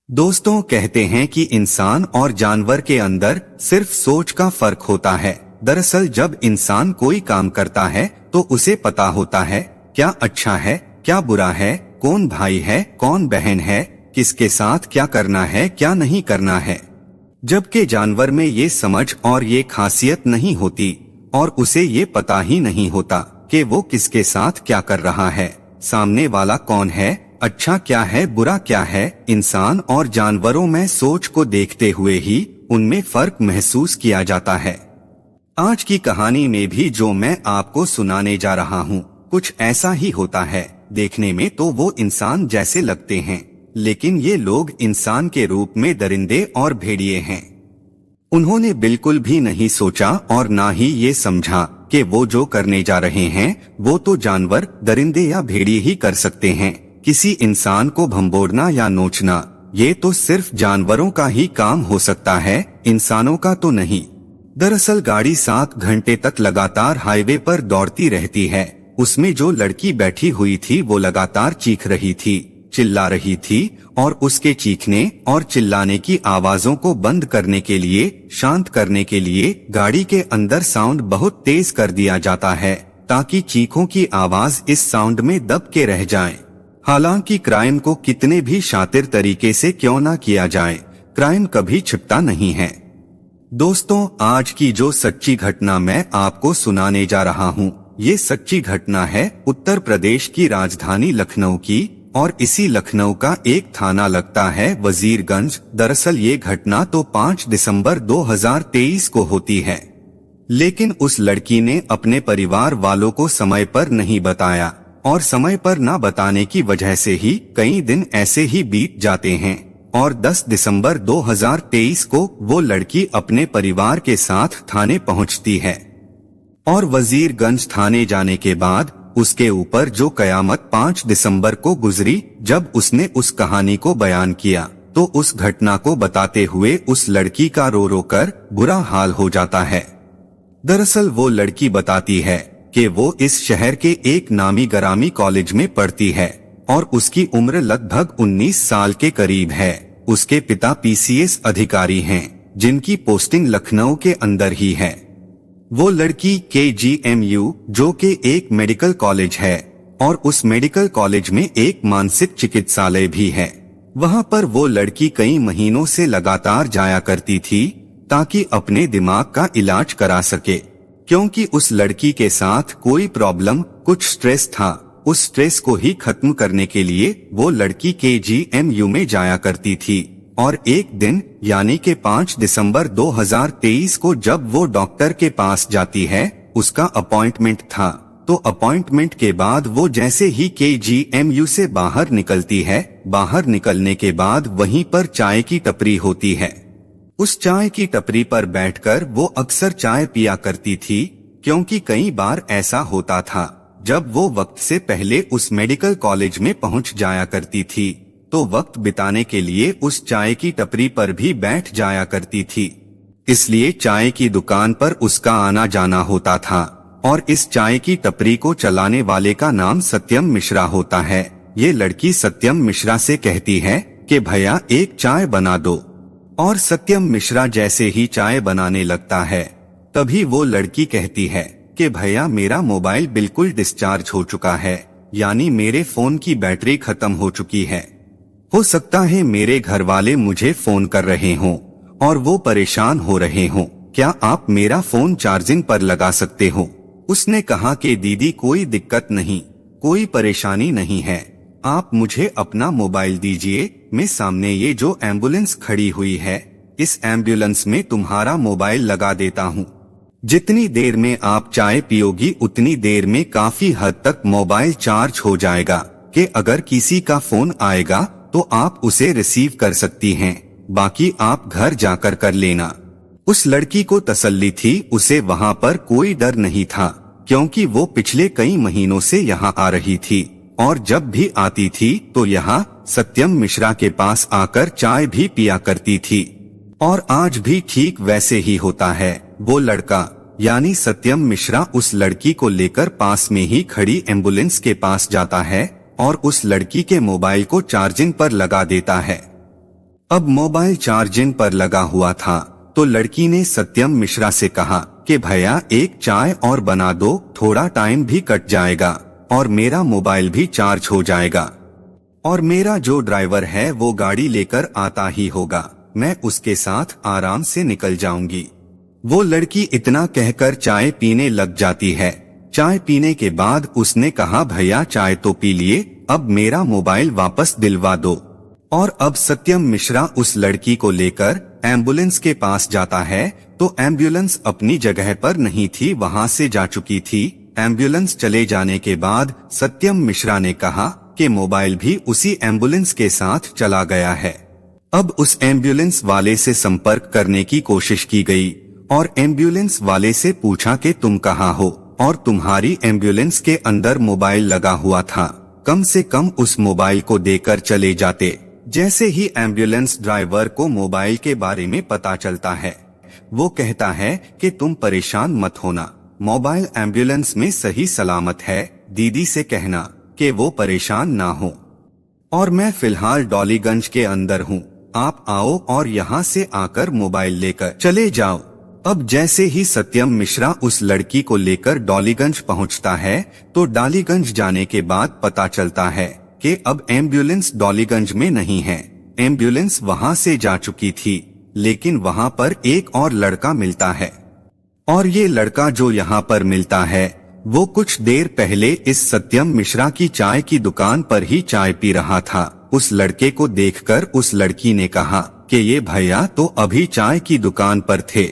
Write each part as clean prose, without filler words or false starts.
दोस्तों, कहते हैं कि इंसान और जानवर के अंदर सिर्फ सोच का फर्क होता है। दरअसल जब इंसान कोई काम करता है तो उसे पता होता है क्या अच्छा है, क्या बुरा है, कौन भाई है, कौन बहन है, किसके साथ क्या करना है, क्या नहीं करना है। जबकि जानवर में ये समझ और ये खासियत नहीं होती और उसे ये पता ही नहीं होता कि वो किसके साथ क्या कर रहा है, सामने वाला कौन है, अच्छा क्या है, बुरा क्या है। इंसान और जानवरों में सोच को देखते हुए ही उनमें फर्क महसूस किया जाता है। आज की कहानी में भी जो मैं आपको सुनाने जा रहा हूँ कुछ ऐसा ही होता है। देखने में तो वो इंसान जैसे लगते हैं, लेकिन ये लोग इंसान के रूप में दरिंदे और भेड़िए हैं। उन्होंने बिल्कुल भी नहीं सोचा और ना ही ये समझा कि वो जो करने जा रहे हैं वो तो जानवर, दरिंदे या भेड़िए ही कर सकते हैं। किसी इंसान को भंबोड़ना या नोचना ये तो सिर्फ जानवरों का ही काम हो सकता है, इंसानों का तो नहीं। दरअसल गाड़ी 7 घंटे तक लगातार हाईवे पर दौड़ती रहती है। उसमें जो लड़की बैठी हुई थी वो लगातार चीख रही थी, चिल्ला रही थी और उसके चीखने और चिल्लाने की आवाजों को बंद करने के लिए, शांत करने के लिए गाड़ी के अंदर साउंड बहुत तेज कर दिया जाता है ताकि चीखों की आवाज इस साउंड में दब के रह जाए। हालांकि क्राइम को कितने भी शातिर तरीके से क्यों ना किया जाए, क्राइम कभी छिपता नहीं है। दोस्तों, आज की जो सच्ची घटना मैं आपको सुनाने जा रहा हूँ ये सच्ची घटना है उत्तर प्रदेश की राजधानी लखनऊ की, और इसी लखनऊ का एक थाना लगता है वजीरगंज। दरअसल ये घटना तो 5 दिसंबर 2023 को होती है, लेकिन उस लड़की ने अपने परिवार वालों को समय पर नहीं बताया और समय पर ना बताने की वजह से ही कई दिन ऐसे ही बीत जाते हैं और 10 दिसंबर 2023 को वो लड़की अपने परिवार के साथ थाने पहुंचती है। और वजीरगंज थाने जाने के बाद उसके ऊपर जो कयामत 5 दिसंबर को गुजरी, जब उसने उस कहानी को बयान किया तो उस घटना को बताते हुए उस लड़की का रो रो कर बुरा हाल हो जाता है। दरअसल वो लड़की बताती है कि वो इस शहर के एक नामी गरामी कॉलेज में पढ़ती है और उसकी उम्र लगभग 19 साल के करीब है। उसके पिता पीसीएस अधिकारी हैं जिनकी पोस्टिंग लखनऊ के अंदर ही है। वो लड़की केजीएमयू जो कि एक मेडिकल कॉलेज है और उस मेडिकल कॉलेज में एक मानसिक चिकित्सालय भी है। वहाँ पर वो लड़की कई महीनों से लगातार जाया करती थी ताकि अपने दिमाग का इलाज करा सके, क्योंकि उस लड़की के साथ कोई प्रॉब्लम, कुछ स्ट्रेस था। उस स्ट्रेस को ही खत्म करने के लिए वो लड़की केजीएमयू में जाया करती थी। और एक दिन यानी कि 5 दिसंबर 2023 को जब वो डॉक्टर के पास जाती है, उसका अपॉइंटमेंट था, तो अपॉइंटमेंट के बाद वो जैसे ही केजीएमयू से बाहर निकलती है, बाहर निकलने के बाद वहीं पर चाय की टपरी होती है। उस चाय की टपरी पर बैठकर वो अक्सर चाय पिया करती थी, क्योंकि कई बार ऐसा होता था जब वो वक्त से पहले उस मेडिकल कॉलेज में पहुंच जाया करती थी तो वक्त बिताने के लिए उस चाय की टपरी पर भी बैठ जाया करती थी। इसलिए चाय की दुकान पर उसका आना जाना होता था और इस चाय की टपरी को चलाने वाले का नाम सत्यम मिश्रा होता है। ये लड़की सत्यम मिश्रा से कहती है कि भैया एक चाय बना दो, और सत्यम मिश्रा जैसे ही चाय बनाने लगता है तभी वो लड़की कहती है कि भैया मेरा मोबाइल बिल्कुल डिस्चार्ज हो चुका है, यानी मेरे फोन की बैटरी खत्म हो चुकी है। हो सकता है मेरे घर वाले मुझे फोन कर रहे हों और वो परेशान हो रहे हों, क्या आप मेरा फोन चार्जिंग पर लगा सकते हो। उसने कहा कि दीदी कोई दिक्कत नहीं, कोई परेशानी नहीं है, आप मुझे अपना मोबाइल दीजिए, मैं सामने ये जो एम्बुलेंस खड़ी हुई है इस एम्बुलेंस में तुम्हारा मोबाइल लगा देता हूँ। जितनी देर में आप चाय पियोगी उतनी देर में काफी हद तक मोबाइल चार्ज हो जाएगा कि अगर किसी का फोन आएगा तो आप उसे रिसीव कर सकती हैं, बाकी आप घर जाकर कर लेना। उस लड़की को तसल्ली थी, उसे वहाँ पर कोई डर नहीं था, क्योंकि वो पिछले कई महीनों से यहाँ आ रही थी और जब भी आती थी तो यहाँ सत्यम मिश्रा के पास आकर चाय भी पिया करती थी। और आज भी ठीक वैसे ही होता है। वो लड़का यानी सत्यम मिश्रा उस लड़की को लेकर पास में ही खड़ी एम्बुलेंस के पास जाता है और उस लड़की के मोबाइल को चार्जिंग पर लगा देता है। अब मोबाइल चार्जिंग पर लगा हुआ था तो लड़की ने सत्यम मिश्रा से कहा कि भैया एक चाय और बना दो, थोड़ा टाइम भी कट जाएगा और मेरा मोबाइल भी चार्ज हो जाएगा और मेरा जो ड्राइवर है वो गाड़ी लेकर आता ही होगा, मैं उसके साथ आराम से निकल जाऊंगी। वो लड़की इतना कहकर चाय पीने लग जाती है। चाय पीने के बाद उसने कहा भैया चाय तो पी लिए, अब मेरा मोबाइल वापस दिलवा दो। और अब सत्यम मिश्रा उस लड़की को लेकर एम्बुलेंस के पास जाता है तो एम्बुलेंस अपनी जगह पर नहीं थी, वहां से जा चुकी थी। एम्बुलेंस चले जाने के बाद सत्यम मिश्रा ने कहा कि मोबाइल भी उसी एम्बुलेंस के साथ चला गया है। अब उस एम्बुलेंस वाले से संपर्क करने की कोशिश की गई और एम्बुलेंस वाले से पूछा कि तुम कहाँ हो और तुम्हारी एम्बुलेंस के अंदर मोबाइल लगा हुआ था, कम से कम उस मोबाइल को देकर चले जाते। जैसे ही एम्बुलेंस ड्राइवर को मोबाइल के बारे में पता चलता है, वो कहता है कि तुम परेशान मत होना, मोबाइल एम्बुलेंस में सही सलामत है, दीदी से कहना कि वो परेशान ना हो और मैं फिलहाल डॉलीगंज के अंदर हूँ, आप आओ और यहाँ से आकर मोबाइल लेकर चले जाओ। अब जैसे ही सत्यम मिश्रा उस लड़की को लेकर डॉलीगंज पहुँचता है तो डॉलीगंज जाने के बाद पता चलता है कि अब एम्बुलेंस डॉलीगंज में नहीं है, एम्बुलेंस वहां से जा चुकी थी। लेकिन वहां पर एक और लड़का मिलता है और ये लड़का जो यहाँ पर मिलता है वो कुछ देर पहले इस सत्यम मिश्रा की चाय की दुकान पर ही चाय पी रहा था। उस लड़के को देखकर उस लड़की ने कहा कि ये भैया तो अभी चाय की दुकान पर थे।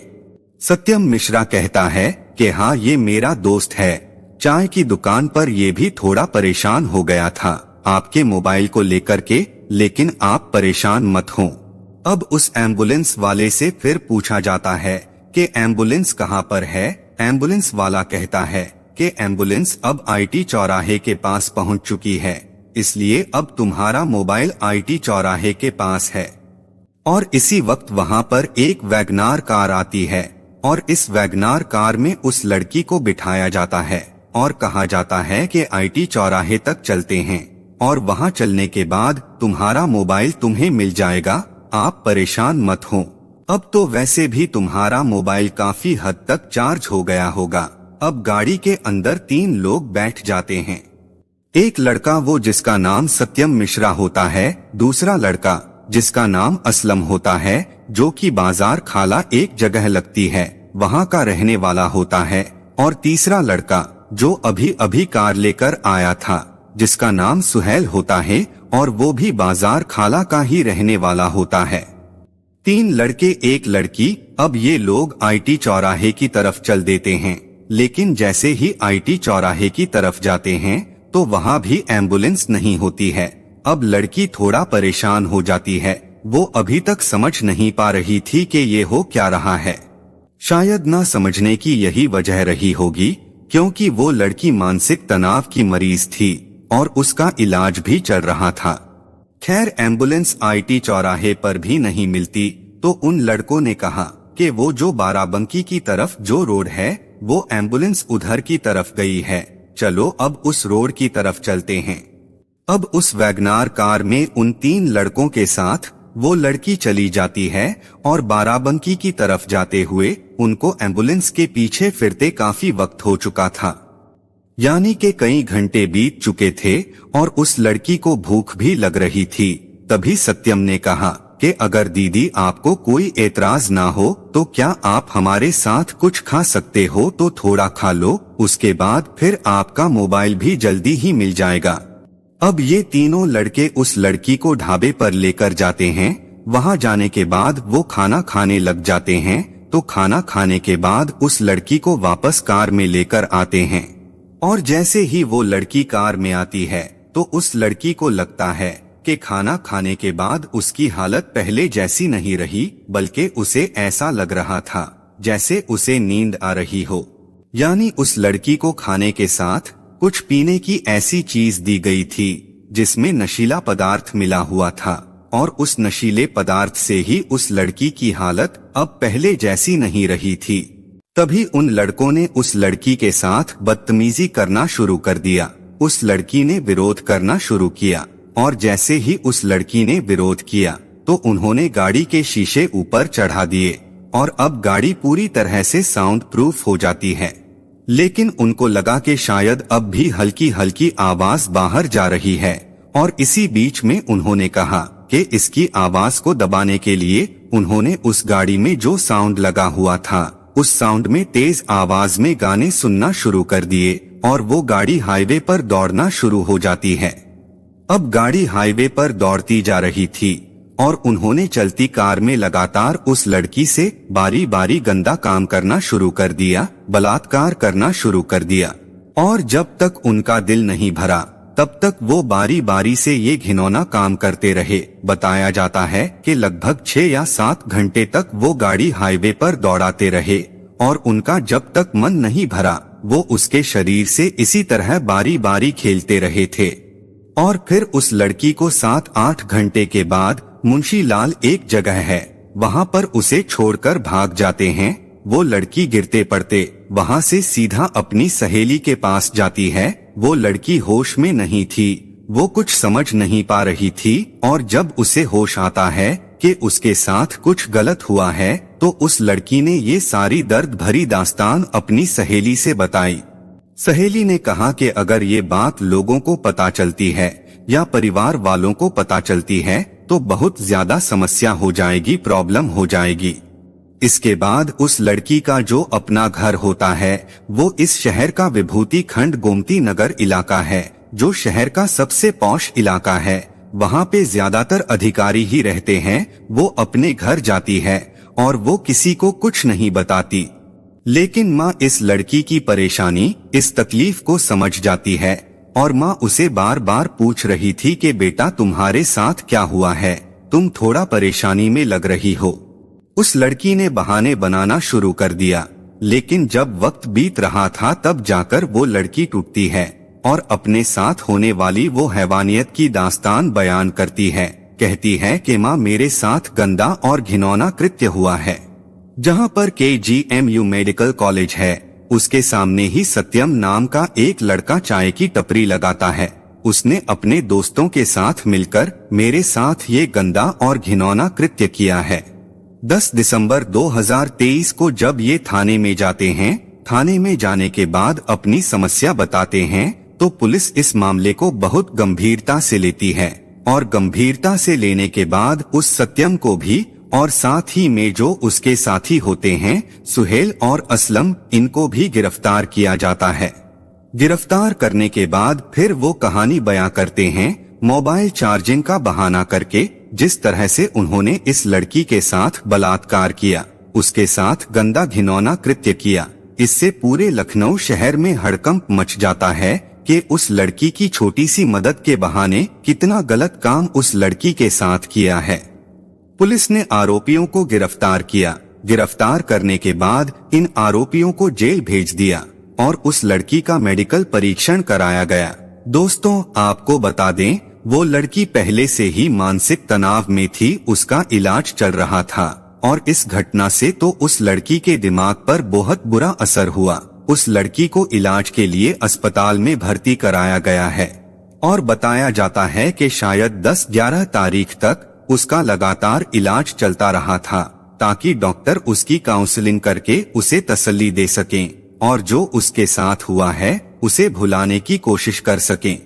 सत्यम मिश्रा कहता है कि हाँ ये मेरा दोस्त है, चाय की दुकान पर ये भी थोड़ा परेशान हो गया था आपके मोबाइल को लेकर के, लेकिन आप परेशान मत हो। अब उस एम्बुलेंस वाले से फिर पूछा जाता है कि एम्बुलेंस कहाँ पर है। एम्बुलेंस वाला कहता है कि एम्बुलेंस अब आईटी चौराहे के पास पहुँच चुकी है, इसलिए अब तुम्हारा मोबाइल आईटी चौराहे के पास है। और इसी वक्त वहाँ पर एक वैगनार कार आती है और इस वैगनार कार में उस लड़की को बिठाया जाता है और कहा जाता है कि आईटी चौराहे तक चलते हैं और वहां चलने के बाद तुम्हारा मोबाइल तुम्हें मिल जाएगा, आप परेशान मत हो। अब तो वैसे भी तुम्हारा मोबाइल काफी हद तक चार्ज हो गया होगा। अब गाड़ी के अंदर 3 लोग बैठ जाते हैं। एक लड़का वो जिसका नाम सत्यम मिश्रा होता है, दूसरा लड़का जिसका नाम असलम होता है जो कि बाजार खाला एक जगह लगती है वहां का रहने वाला होता है, और तीसरा लड़का जो अभी अभी कार लेकर आया था जिसका नाम सुहेल होता है और वो भी बाजार खाला का ही रहने वाला होता है। 3 लड़के एक लड़की। अब ये लोग आईटी चौराहे की तरफ चल देते हैं, लेकिन जैसे ही आईटी चौराहे की तरफ जाते हैं तो वहाँ भी एम्बुलेंस नहीं होती है। अब लड़की थोड़ा परेशान हो जाती है, वो अभी तक समझ नहीं पा रही थी कि ये हो क्या रहा है। शायद ना समझने की यही वजह रही होगी क्योंकि वो लड़की मानसिक तनाव की मरीज थी और उसका इलाज भी चल रहा था। खैर एम्बुलेंस आईटी चौराहे पर भी नहीं मिलती तो उन लड़कों ने कहा कि वो जो बाराबंकी की तरफ जो रोड है वो एम्बुलेंस उधर की तरफ गई है, चलो अब उस रोड की तरफ चलते हैं। अब उस वैगनार कार में उन 3 लड़कों के साथ वो लड़की चली जाती है और बाराबंकी की तरफ जाते हुए उनको एम्बुलेंस के पीछे फिरते काफी वक्त हो चुका था, यानी कि कई घंटे बीत चुके थे और उस लड़की को भूख भी लग रही थी। तभी सत्यम ने कहा कि अगर दीदी आपको कोई एतराज ना हो तो क्या आप हमारे साथ कुछ खा सकते हो, तो थोड़ा खा लो, उसके बाद फिर आपका मोबाइल भी जल्दी ही मिल जाएगा। अब ये तीनों लड़के उस लड़की को ढाबे पर लेकर जाते हैं। वहां जाने के बाद वो खाना खाने लग जाते हैं, तो खाना खाने के बाद उस लड़की को वापस कार में लेकर आते हैं और जैसे ही वो लड़की कार में आती है तो उस लड़की को लगता है कि खाना खाने के बाद उसकी हालत पहले जैसी नहीं रही, बल्कि उसे ऐसा लग रहा था जैसे उसे नींद आ रही हो। यानी उस लड़की को खाने के साथ कुछ पीने की ऐसी चीज दी गई थी जिसमें नशीला पदार्थ मिला हुआ था और उस नशीले पदार्थ से ही उस लड़की की हालत अब पहले जैसी नहीं रही थी। तभी उन लड़कों ने उस लड़की के साथ बदतमीजी करना शुरू कर दिया। उस लड़की ने विरोध करना शुरू किया और जैसे ही उस लड़की ने विरोध किया तो उन्होंने गाड़ी के शीशे ऊपर चढ़ा दिए और अब गाड़ी पूरी तरह से साउंड प्रूफ हो जाती है। लेकिन उनको लगा कि शायद अब भी हल्की हल्की आवाज बाहर जा रही है और इसी बीच में उन्होंने कहा कि इसकी आवाज को दबाने के लिए उन्होंने उस गाड़ी में जो साउंड लगा हुआ था उस साउंड में तेज आवाज में गाने सुनना शुरू कर दिए और वो गाड़ी हाईवे पर दौड़ना शुरू हो जाती है। अब गाड़ी हाईवे पर दौड़ती जा रही थी और उन्होंने चलती कार में लगातार उस लड़की से बारी बारी गंदा काम करना शुरू कर दिया, बलात्कार करना शुरू कर दिया। और जब तक उनका दिल नहीं भरा तब तक वो बारी बारी से ये घिनौना काम करते रहे। बताया जाता है कि लगभग 6 या 7 घंटे तक वो गाड़ी हाईवे पर दौड़ाते रहे और उनका जब तक मन नहीं भरा वो उसके शरीर से इसी तरह बारी बारी खेलते रहे थे। और फिर उस लड़की को 7-8 घंटे के बाद मुंशी लाल एक जगह है वहाँ पर उसे छोड़कर भाग जाते हैं। वो लड़की गिरते पड़ते वहाँ से सीधा अपनी सहेली के पास जाती है। वो लड़की होश में नहीं थी, वो कुछ समझ नहीं पा रही थी और जब उसे होश आता है कि उसके साथ कुछ गलत हुआ है तो उस लड़की ने ये सारी दर्द भरी दास्तान अपनी सहेली से बताई। सहेली ने कहा कि अगर ये बात लोगों को पता चलती है या परिवार वालों को पता चलती है तो बहुत ज्यादा समस्या हो जाएगी, प्रॉब्लम हो जाएगी। इसके बाद उस लड़की का जो अपना घर होता है वो इस शहर का विभूति खंड गोमती नगर इलाका है जो शहर का सबसे पॉश इलाका है। वहाँ पे ज्यादातर अधिकारी ही रहते हैं। वो अपने घर जाती है और वो किसी को कुछ नहीं बताती। लेकिन माँ इस लड़की की परेशानी, इस तकलीफ को समझ जाती है और माँ उसे बार बार पूछ रही थी कि बेटा तुम्हारे साथ क्या हुआ है, तुम थोड़ा परेशानी में लग रही हो। उस लड़की ने बहाने बनाना शुरू कर दिया। लेकिन जब वक्त बीत रहा था तब जाकर वो लड़की टूटती है और अपने साथ होने वाली वो हैवानियत की दास्तान बयान करती है। कहती है कि माँ मेरे साथ गंदा और घिनौना कृत्य हुआ है। जहाँ पर KGMU मेडिकल कॉलेज है उसके सामने ही सत्यम नाम का एक लड़का चाय की टपरी लगाता है। उसने अपने दोस्तों के साथ मिलकर मेरे साथ ये गंदा और घिनौना कृत्य किया है। 10 दिसंबर 2023 को जब ये थाने में जाते हैं, थाने में जाने के बाद अपनी समस्या बताते हैं तो पुलिस इस मामले को बहुत गंभीरता से लेती है और गंभीरता से लेने के बाद उस सत्यम को भी और साथ ही में जो उसके साथी होते हैं सुहेल और असलम, इनको भी गिरफ्तार किया जाता है। गिरफ्तार करने के बाद फिर वो कहानी बयां करते हैं मोबाइल चार्जिंग का बहाना करके, जिस तरह से उन्होंने इस लड़की के साथ बलात्कार किया, उसके साथ गंदा घिनौना कृत्य किया। इससे पूरे लखनऊ शहर में हड़कंप मच जाता है कि उस लड़की की छोटी सी मदद के बहाने कितना गलत काम उस लड़की के साथ किया है। पुलिस ने आरोपियों को गिरफ्तार किया। गिरफ्तार करने के बाद इन आरोपियों को जेल भेज दिया और उस लड़की का मेडिकल परीक्षण कराया गया। दोस्तों आपको बता दें वो लड़की पहले से ही मानसिक तनाव में थी, उसका इलाज चल रहा था और इस घटना से तो उस लड़की के दिमाग पर बहुत बुरा असर हुआ। उस लड़की को इलाज के लिए अस्पताल में भर्ती कराया गया है और बताया जाता है कि शायद 10-11 तारीख तक उसका लगातार इलाज चलता रहा था ताकि डॉक्टर उसकी काउंसलिंग करके उसे तसल्ली दे सकें और जो उसके साथ हुआ है उसे भुलाने की कोशिश कर सकें।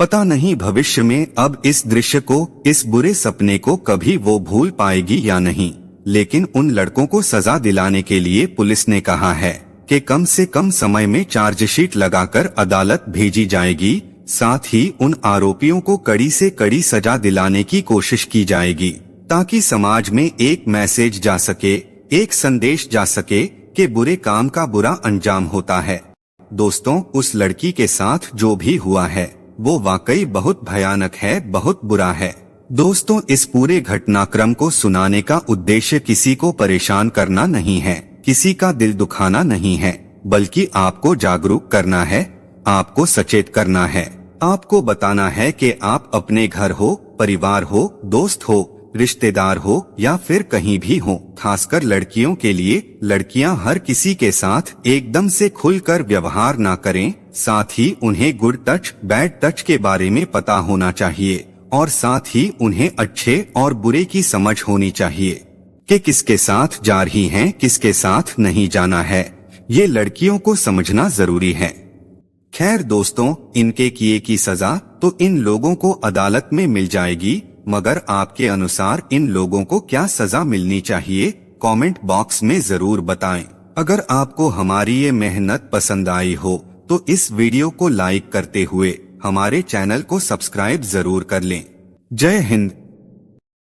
पता नहीं भविष्य में अब इस दृश्य को, इस बुरे सपने को कभी वो भूल पाएगी या नहीं। लेकिन उन लड़कों को सजा दिलाने के लिए पुलिस ने कहा है कि कम से कम समय में चार्जशीट लगाकर अदालत भेजी जाएगी। साथ ही उन आरोपियों को कड़ी से कड़ी सजा दिलाने की कोशिश की जाएगी ताकि समाज में एक मैसेज जा सके, एक संदेश जा सके कि बुरे काम का बुरा अंजाम होता है। दोस्तों उस लड़की के साथ जो भी हुआ है वो वाकई बहुत भयानक है, बहुत बुरा है। दोस्तों इस पूरे घटनाक्रम को सुनाने का उद्देश्य किसी को परेशान करना नहीं है, किसी का दिल दुखाना नहीं है, बल्कि आपको जागरूक करना है, आपको सचेत करना है, आपको बताना है कि आप अपने घर हो, परिवार हो, दोस्त हो, रिश्तेदार हो या फिर कहीं भी हो, खासकर लड़कियों के लिए, लड़कियां हर किसी के साथ एकदम से खुलकर व्यवहार ना करें। साथ ही उन्हें गुड टच, बैड टच के बारे में पता होना चाहिए और साथ ही उन्हें अच्छे और बुरे की समझ होनी चाहिए कि किसके साथ जा रही हैं, किसके साथ नहीं जाना है। ये लड़कियों को समझना जरूरी है। खैर दोस्तों, इनके किए की सजा तो इन लोगों को अदालत में मिल जाएगी, मगर आपके अनुसार इन लोगों को क्या सजा मिलनी चाहिए, कमेंट बॉक्स में जरूर बताएं। अगर आपको हमारी ये मेहनत पसंद आई हो तो इस वीडियो को लाइक करते हुए हमारे चैनल को सब्सक्राइब जरूर कर लें। जय हिंद।